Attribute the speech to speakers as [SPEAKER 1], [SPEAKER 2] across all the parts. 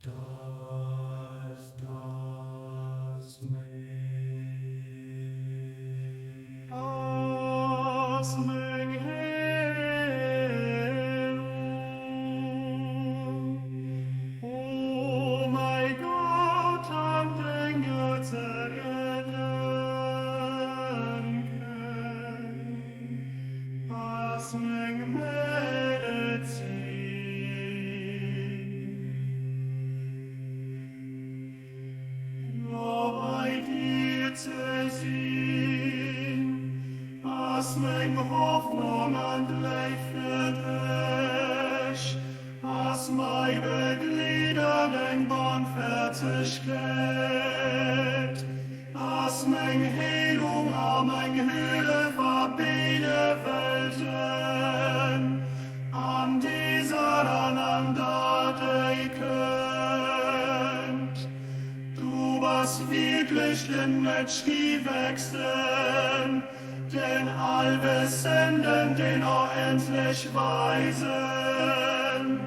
[SPEAKER 1] das mich.
[SPEAKER 2] As mein Herr, o mein Gott, an den Gedanken, as mein Medizin, o bei dir zu sehen, as mein Hoffnung an Leid für dich, as mein Beglieder den Band fertig geht, as mein Heilung an mein Höhle verbinde Welten, an dieser aneinander deckend. Du warst wirklich den Mensch wechseln, den Allwissenden, den unendlich Weisen.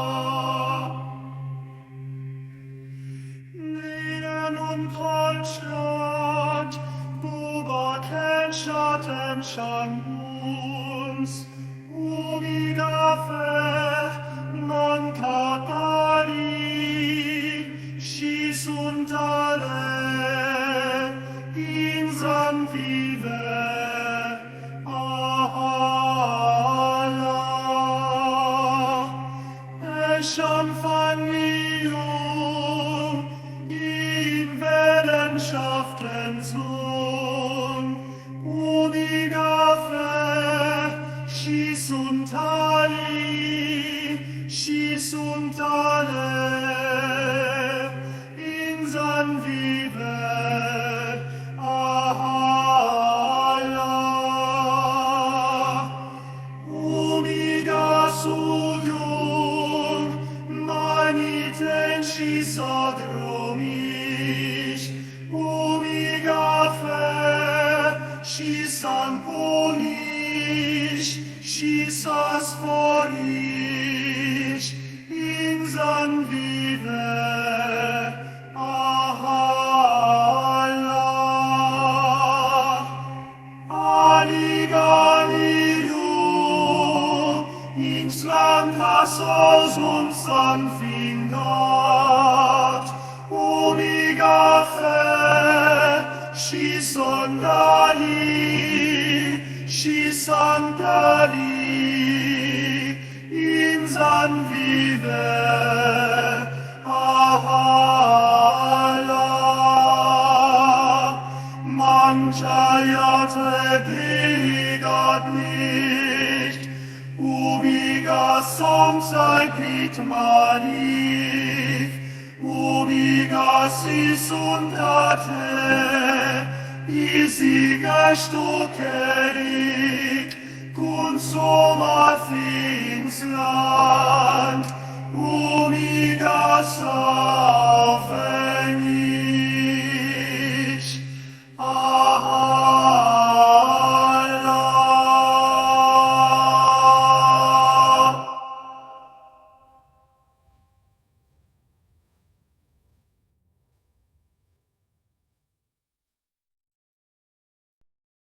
[SPEAKER 2] Allah. Nieden und Goldstadt, du kein Schatten schon uns, Umigafe, non capali, schieß und alle, insan vive, Allah, schon von in Wellenschaften Sohn, Umigafe, schieß und Ali, schieß und alle, insan vive, Allah, Umiga sujum, maniten schieß adromisch, Umigafe, schieß an Polisch, schieß as Polisch, insan vive, Allah, Aliganiu, ins Land was aus uns anfingert, Umigafe, schieß und Ali, schieß und Ali, insan vive, Allah, mancher Jahre gliedert nicht, Ubiga Somzeit Piet Manif, Ubiga Sis und Ate, Isiga Stuckerik, Kunsumat ins Land, Ubiga Saufeni.